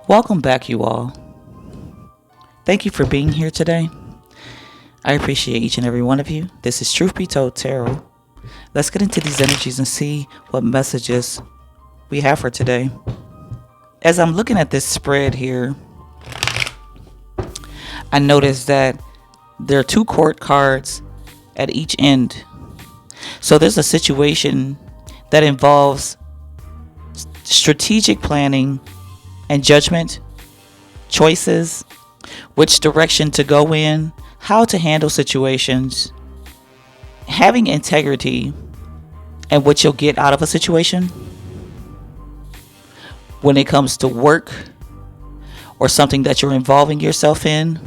Welcome back, you all. Thank you for being here today. I appreciate each and every one of you. This is Truth Be Told Tarot. Let's get into these energies and see what messages we have for today. As I'm looking at this spread here, I noticed that there are two court cards at each end. So there's a situation that involves strategic planning and judgment, choices, which direction to go in, how to handle situations, having integrity, and what you'll get out of a situation. When it comes to work or something that you're involving yourself in,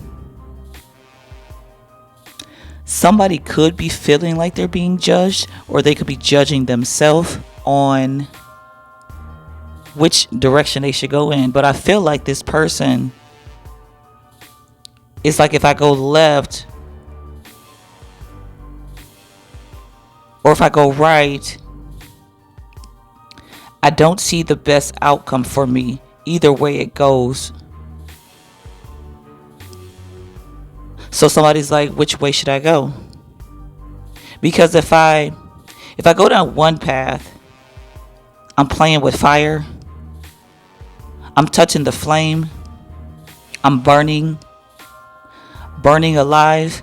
somebody could be feeling like they're being judged, or they could be judging themselves on which direction they should go in. But I feel like this person, it's like if I go left or if I go right, I don't see the best outcome for me either way it goes. So somebody's like, which way should I go? Because if I go down one path, I'm playing with fire, I'm touching the flame, I'm burning alive,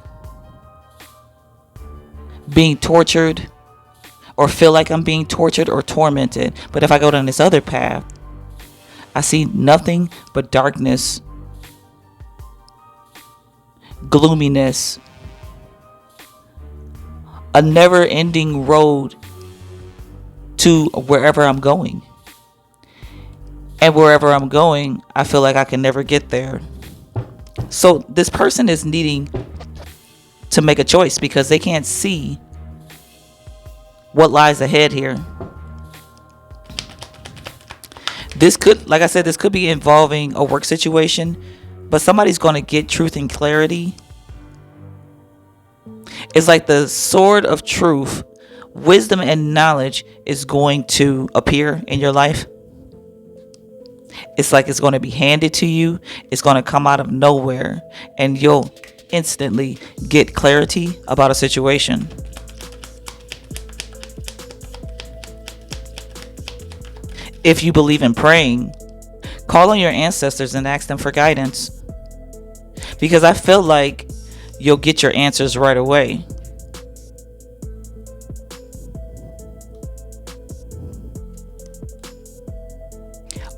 being tortured, or feel like I'm being tortured or tormented. But if I go down this other path, I see nothing but darkness, gloominess, a never-ending road to wherever I'm going. And wherever I'm going, I feel like I can never get there. So this person is needing to make a choice because they can't see what lies ahead here. This could, like I said, this could be involving a work situation, but somebody's going to get truth and clarity. It's like the sword of truth, wisdom and knowledge is going to appear in your life. It's like it's going to be handed to you. It's going to come out of nowhere, and you'll instantly get clarity about a situation. If you believe in praying, call on your ancestors and ask them for guidance, because I feel like you'll get your answers right away.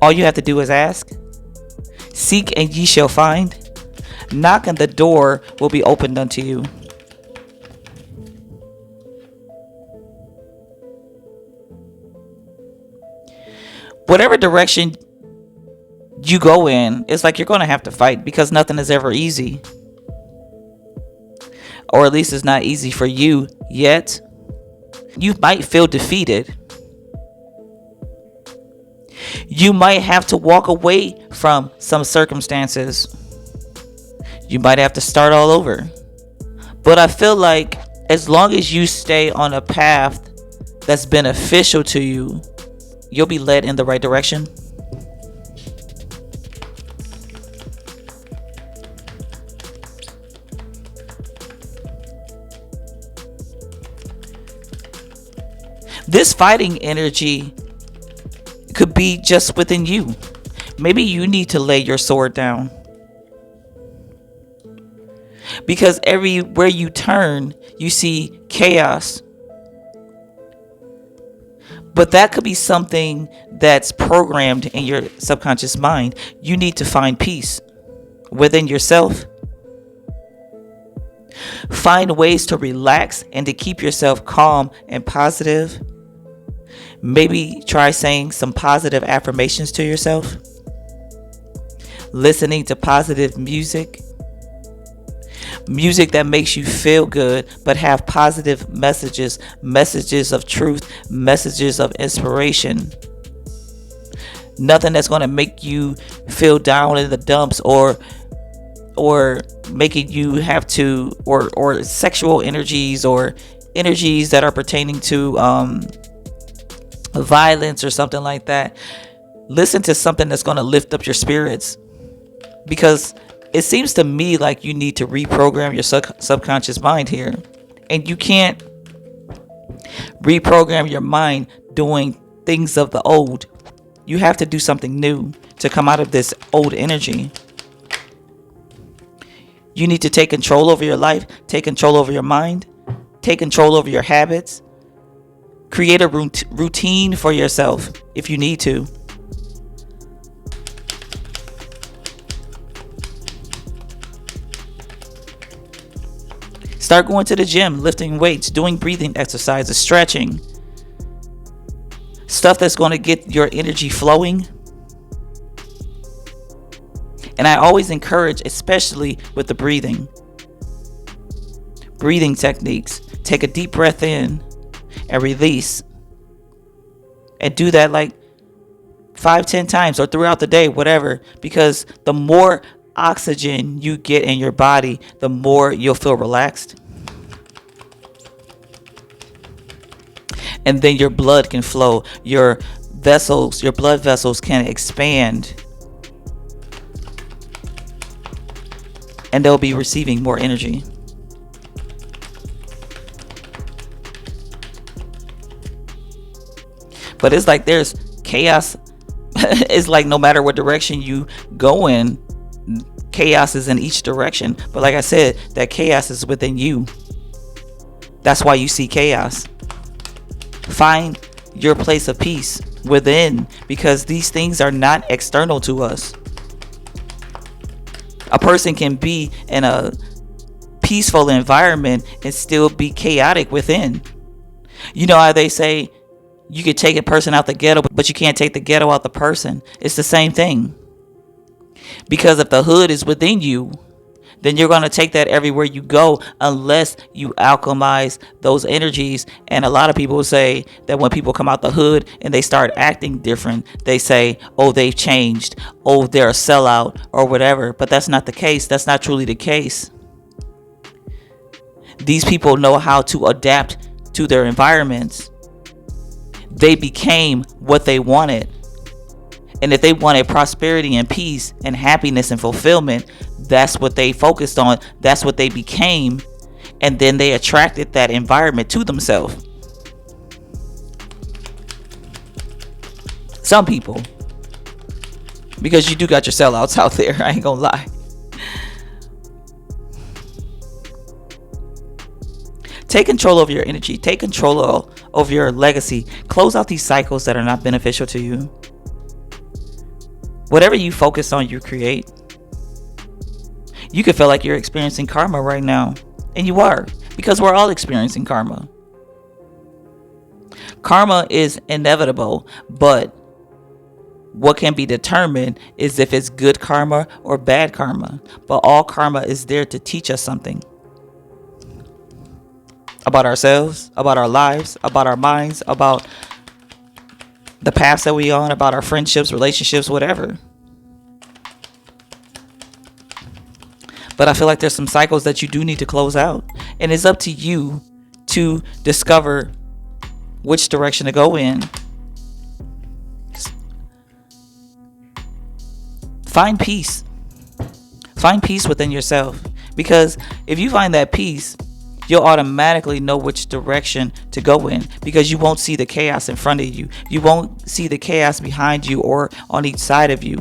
All you have to do is ask. Seek and ye shall find. Knock and the door will be opened unto you. Whatever direction you go in, it's like you're going to have to fight, because nothing is ever easy. Or at least it's not easy for you yet. You might feel defeated. You might have to walk away from some circumstances. You might have to start all over. But I feel like as long as you stay on a path that's beneficial to you, you'll be led in the right direction. This fighting energy could be just within you. Maybe you need to lay your sword down, because everywhere you turn, you see chaos. But that could be something that's programmed in your subconscious mind. You need to find peace within yourself. Find ways to relax and to keep yourself calm and positive. Maybe try saying some positive affirmations to yourself. Listening to positive music. Music that makes you feel good, but have positive messages, messages of truth, messages of inspiration. Nothing that's going to make you feel down in the dumps, or making you have to, or sexual energies, or energies that are pertaining to violence or something like that. Listen to something that's going to lift up your spirits, because it seems to me like you need to reprogram your subconscious mind here. And you can't reprogram your mind doing things of the old. You have to do something new to come out of this old energy. You need to take control over your life, take control over your mind, take control over your habits. Create a routine for yourself if you need to. Start going to the gym, lifting weights, doing breathing exercises, stretching. Stuff that's going to get your energy flowing. And I always encourage, especially with the breathing techniques. Take a deep breath in and release. And do that like 5-10 times or throughout the day, whatever. Because the more oxygen you get in your body, the more you'll feel relaxed. And then your blood can flow. Your blood vessels can expand. And they'll be receiving more energy. But it's like there's chaos. It's like no matter what direction you go in, chaos is in each direction. But like I said, that chaos is within you. That's why you see chaos. Find your place of peace within, because these things are not external to us. A person can be in a peaceful environment and still be chaotic within. You know how they say you could take a person out the ghetto, but you can't take the ghetto out the person. It's the same thing. Because if the hood is within you, then you're going to take that everywhere you go, unless you alchemize those energies. And a lot of people say that when people come out the hood and they start acting different, they say, oh, they've changed. Oh, they're a sellout or whatever. But that's not the case. That's not truly the case. These people know how to adapt to their environments. They became what they wanted. And if they wanted prosperity and peace and happiness and fulfillment, that's what they focused on. That's what they became. And then they attracted that environment to themselves. Some people. Because you do got your sellouts out there. I ain't gonna lie. Take control of your energy. Take control of your legacy. Close out these cycles that are not beneficial to you. Whatever you focus on, you create. You could feel like you're experiencing karma right now. And you are. Because we're all experiencing karma. Karma is inevitable. But what can be determined is if it's good karma or bad karma. But all karma is there to teach us something. About ourselves, about our lives, about our minds, about the paths that we on, about our friendships, relationships, whatever. But I feel like there's some cycles that you do need to close out. And it's up to you to discover which direction to go in. Find peace. Find peace within yourself. Because if you find that peace, you'll automatically know which direction to go in, because you won't see the chaos in front of you. You won't see the chaos behind you or on each side of you.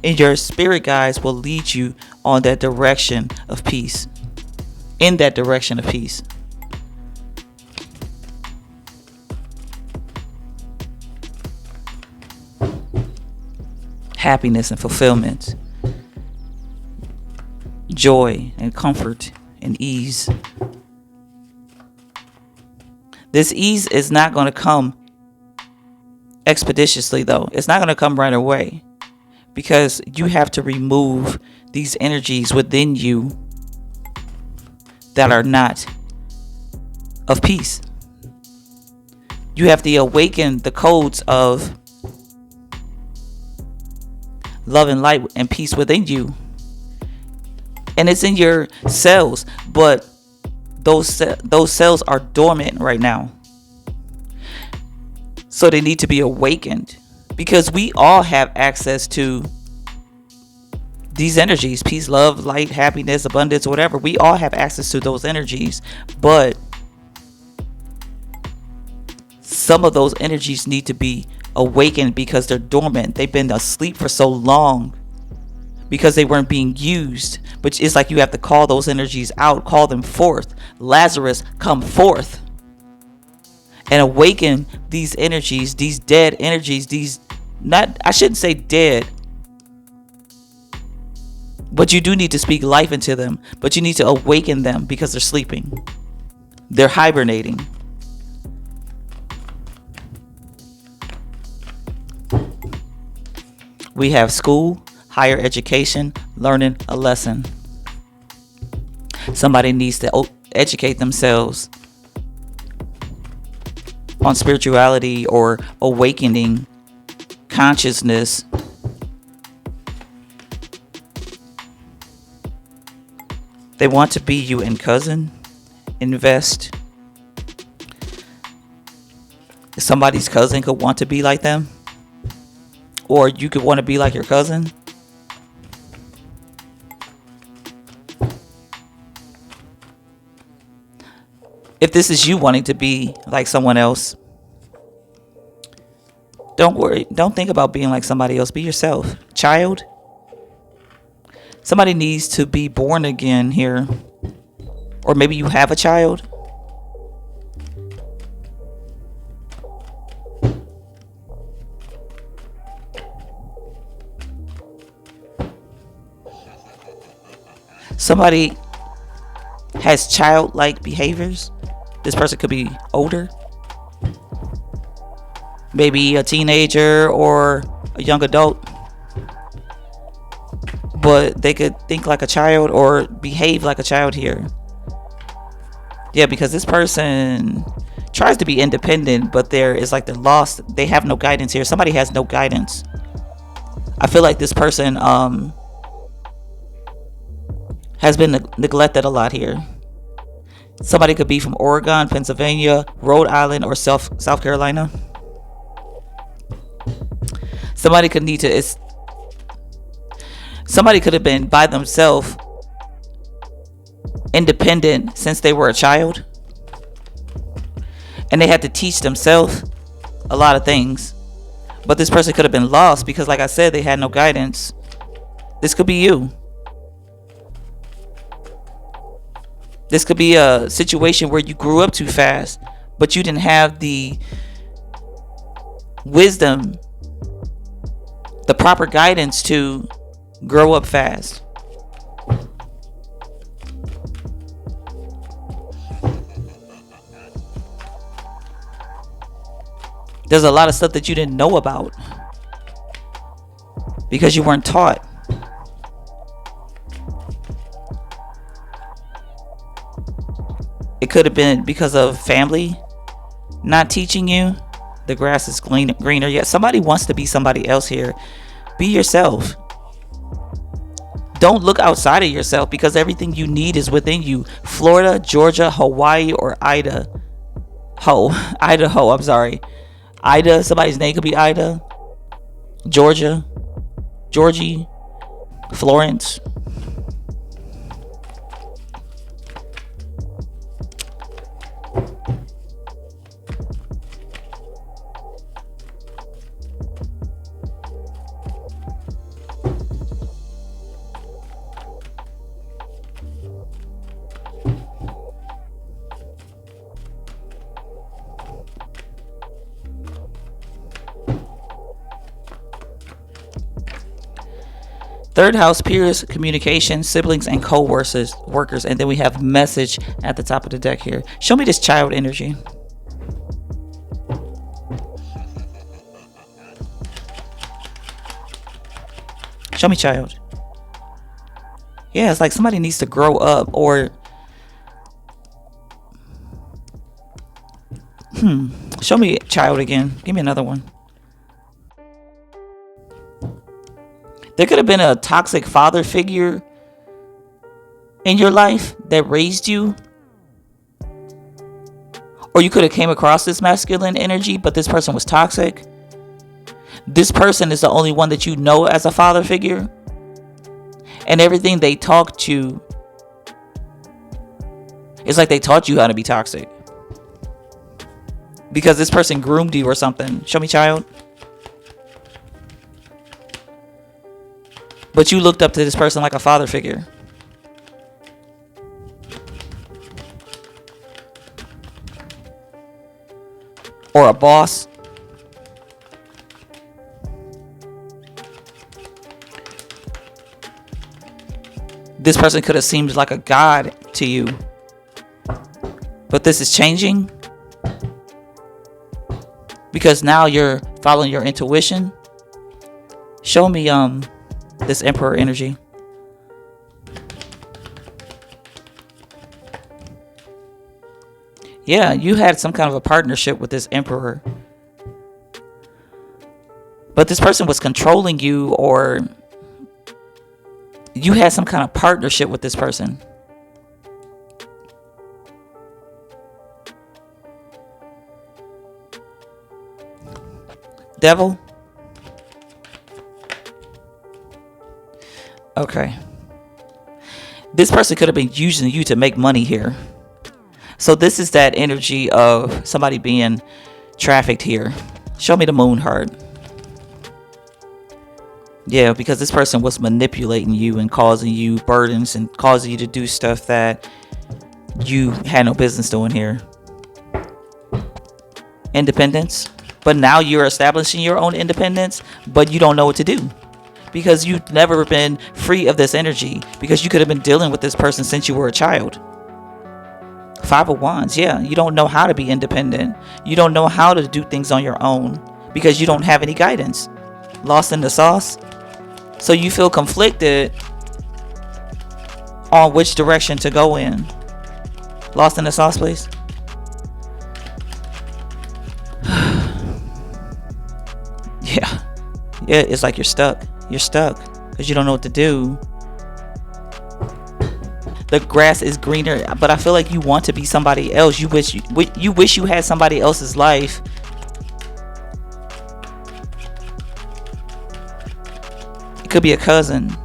And your spirit guides will lead you on that direction of peace. In that direction of peace. Happiness and fulfillment. Joy and comfort and ease. This ease is not going to come expeditiously, though. It's not going to come right away, because you have to remove these energies within you that are not of peace. You have to awaken the codes of love and light and peace within you. And it's in your cells, but those cells are dormant right now. So they need to be awakened, because we all have access to these energies: peace, love, light, happiness, abundance, whatever. We all have access to those energies, but some of those energies need to be awakened because they're dormant. They've been asleep for so long because they weren't being used. But it's like you have to call those energies out, call them forth. Lazarus, come forth and awaken these energies, these dead energies, I shouldn't say dead, but you do need to speak life into them. But you need to awaken them because they're sleeping. They're hibernating. We have school, higher education, learning a lesson. Somebody needs to educate themselves on spirituality or awakening consciousness. They want to be you and cousin. Invest. Somebody's cousin could want to be like them, or you could want to be like your cousin. If this is you wanting to be like someone else, don't worry. Don't think about being like somebody else. Be yourself. Child. Somebody needs to be born again here. Or maybe you have a child. Somebody has childlike behaviors. This person could be older, maybe a teenager or a young adult, but they could think like a child or behave like a child here. Yeah, because this person tries to be independent, but they're lost. They have no guidance here. Somebody has no guidance. I feel like this person has been neglected a lot here. Somebody could be from Oregon, Pennsylvania, Rhode Island, or South Carolina. Somebody could have been by themselves, independent since they were a child, and they had to teach themselves a lot of things. But this person could have been lost because, like I said, they had no guidance. This could be you. This could be a situation where you grew up too fast, but you didn't have the wisdom, the proper guidance to grow up fast. There's a lot of stuff that you didn't know about because you weren't taught. It could have been because of family not teaching you. The grass is greener. Yet somebody wants to be somebody else here. Be yourself. Don't look outside of yourself because everything you need is within you. Florida, Georgia, Hawaii, or Idaho. I'm sorry. Ida, somebody's name could be Ida. Georgia, Georgie, Florence. Third house, peers, communication, siblings, and co-workers. And then we have message at the top of the deck here. Show me this child energy. Show me child. Yeah, it's like somebody needs to grow up or... Show me child again. Give me another one. There could have been a toxic father figure in your life that raised you. Or you could have came across this masculine energy, but this person was toxic. This person is the only one that you know as a father figure. And everything they taught you, it's like they taught you how to be toxic. Because this person groomed you or something. Show me, child. But you looked up to this person like a father figure. Or a boss. This person could have seemed like a god to you. But this is changing. Because now you're following your intuition. Show me this Emperor energy. Yeah, you had some kind of a partnership with this Emperor. But this person was controlling you, or you had some kind of partnership with this person. Devil? Okay. This person could have been using you to make money here. So this is that energy of somebody being trafficked here. Show me the moon heart. Yeah, because this person was manipulating you and causing you burdens and causing you to do stuff that you had no business doing here. Independence. But now you're establishing your own independence, but you don't know what to do. Because you've never been free of this energy. Because you could have been dealing with this person since you were a child. Five of Wands, yeah. You don't know how to be independent. You don't know how to do things on your own. Because you don't have any guidance. Lost in the sauce. So you feel conflicted on which direction to go in. Lost in the sauce, please. Yeah. Yeah, it's like you're stuck. You're stuck because you don't know what to do. The grass is greener, but I feel like you want to be somebody else. You wish you had somebody else's life. It could be a cousin.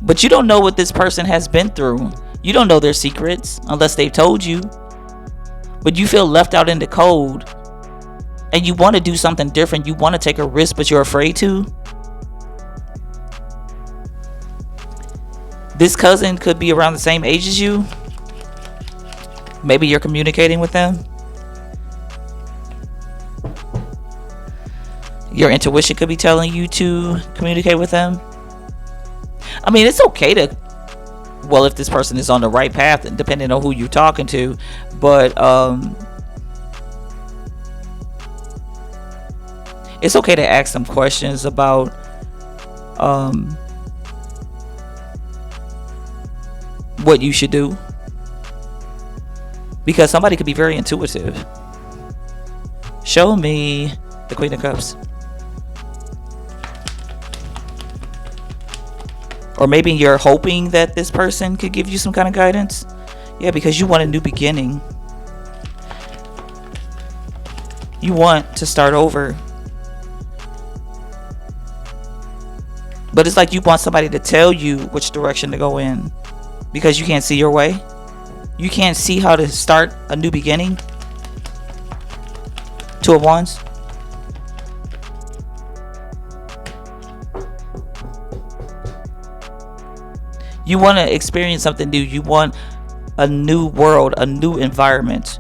But you don't know what this person has been through. You don't know their secrets unless they've told you. But you feel left out in the cold. And you want to do something different. You want to take a risk, but you're afraid to. This cousin could be around the same age as you. Maybe you're communicating with them. Your intuition could be telling you to communicate with them. I mean, it's okay to, well, if this person is on the right path, depending on who you're talking to. But it's okay to ask some questions about what you should do, because somebody could be very intuitive. Show me the Queen of Cups. Or maybe you're hoping that this person could give you some kind of guidance. Yeah, because you want a new beginning. You want to start over. But it's like you want somebody to tell you which direction to go in. Because you can't see your way. You can't see how to start a new beginning. Two of Wands. You want to experience something new. You want a new world, a new environment.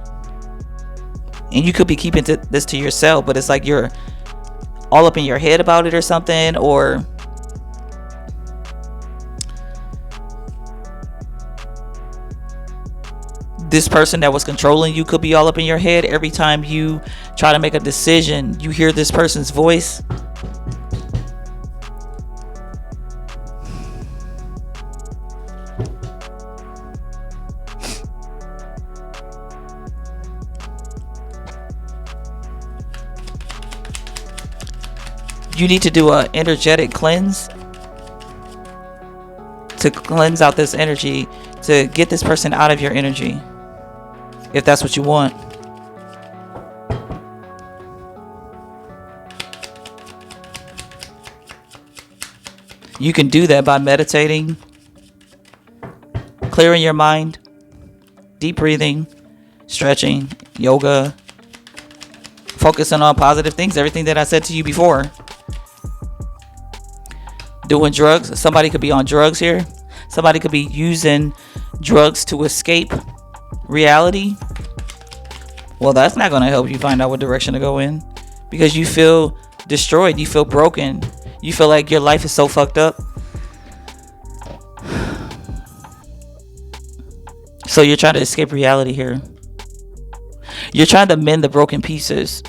And you could be keeping this to yourself, but it's like you're all up in your head about it or something, or this person that was controlling you could be all up in your head. Every time you try to make a decision, you hear this person's voice. You need to do an energetic cleanse to cleanse out this energy, to get this person out of your energy. if that's what you want. You can do that by meditating, clearing your mind, deep breathing, stretching, yoga, focusing on positive things, everything that I said to you before. Doing drugs. Somebody could be on drugs here. Somebody could be using drugs to escape reality. Well, that's not going to help you find out what direction to go in, because you feel destroyed. You feel broken. You feel like your life is so fucked up. So you're trying to escape reality here. You're trying to mend the broken pieces.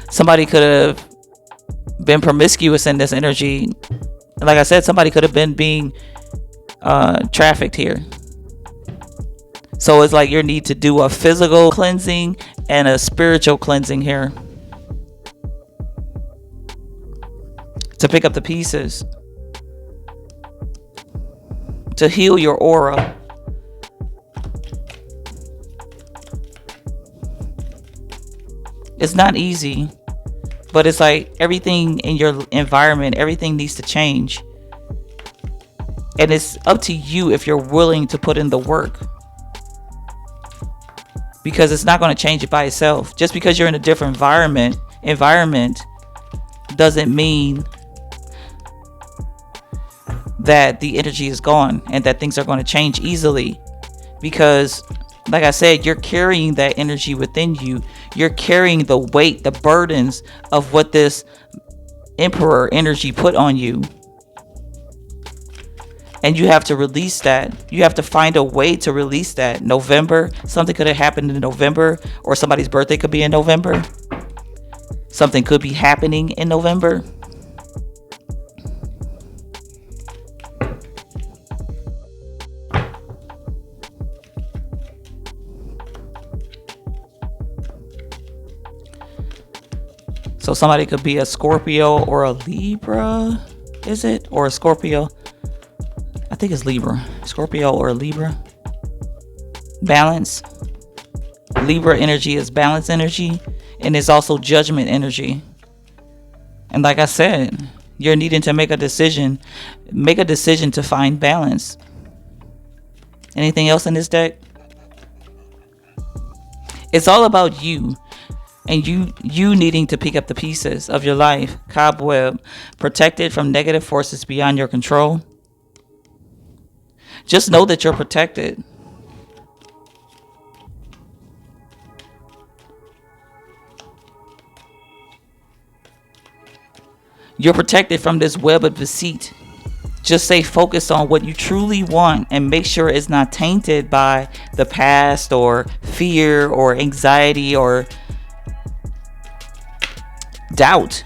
Somebody could have been promiscuous in this energy. Like I said, somebody could have been being trafficked here. So it's like you need to do a physical cleansing and a spiritual cleansing here to pick up the pieces, to heal your aura. It's not easy, but it's like everything in your environment, everything needs to change. And it's up to you if you're willing to put in the work, because it's not going to change it by itself. Just because you're in a different environment doesn't mean that the energy is gone and that things are going to change easily. Because like I said, you're carrying that energy within you. You're carrying the weight, the burdens of what this emperor energy put on you. And you have to release that. You have to find a way to release that. November, something could have happened in November, or somebody's birthday could be in November. Something could be happening in November. So somebody could be a Scorpio or a Libra, is it? Or a Scorpio. I think it's Libra. Scorpio or a Libra. Balance. Libra energy is balance energy, and it's also judgment energy. And like I said, you're needing to make a decision. Make a decision to find balance. Anything else in this deck? It's all about you. And you needing to pick up the pieces of your life. Cobweb. Protected from negative forces beyond your control. Just know that you're protected. You're protected from this web of deceit. Just stay focused on what you truly want and make sure it's not tainted by the past or fear or anxiety or doubt.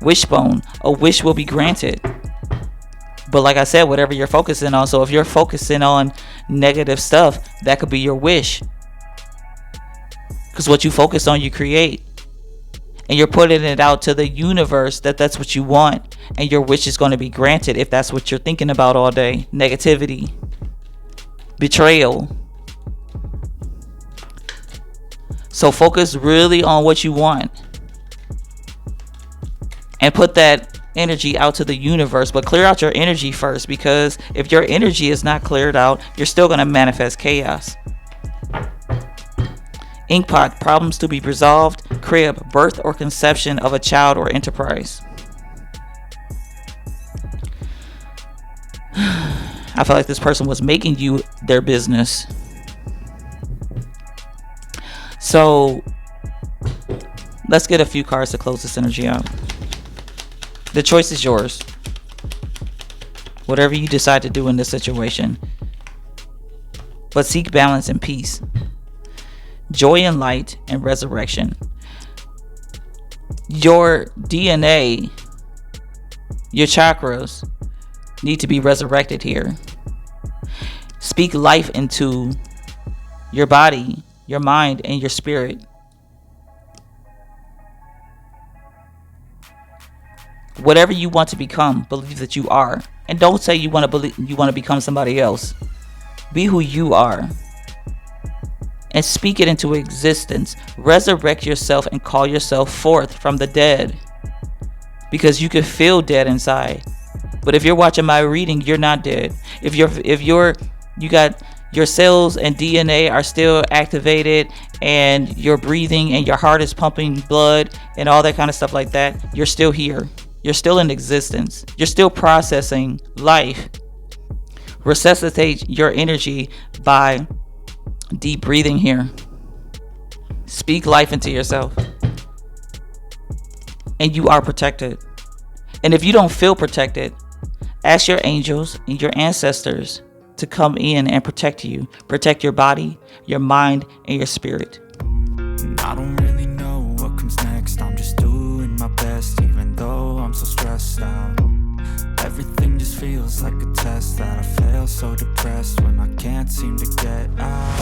Wishbone. A wish will be granted. But like I said, whatever you're focusing on. So if you're focusing on negative stuff, that could be your wish. Because what you focus on, you create. And you're putting it out to the universe that that's what you want. And your wish is going to be granted if that's what you're thinking about all day. Negativity. Betrayal. So focus really on what you want. And put that energy out to the universe. But clear out your energy first. Because if your energy is not cleared out, you're still going to manifest chaos. Inkpot, problems to be resolved. Crib, birth or conception of a child or enterprise. I feel like this person was making you their business. So let's get a few cards to close this energy out. The choice is yours. Whatever you decide to do in this situation. But seek balance and peace. Joy and light and resurrection. Your DNA, your chakras need to be resurrected here. Speak life into your body, your mind, and your spirit. Whatever you want to become, believe that you are. And don't say you want to become somebody else. Be who you are and speak it into existence. Resurrect yourself and call yourself forth from the dead, because you could feel dead inside. But if you're watching my reading, you're not dead. If you got your cells and DNA are still activated, and you're breathing and your heart is pumping blood and all that kind of stuff like that, you're still here. You're still in existence. You're still processing life. Resuscitate your energy by deep breathing here. Speak life into yourself. And you are protected. And if you don't feel protected, ask your angels and your ancestors to come in and protect you. Protect your body, your mind, and your spirit. I don't really know what comes next. I'm just doing my best, even though I'm so stressed out. Everything just feels like a test that I fail, so depressed when I can't seem to get out.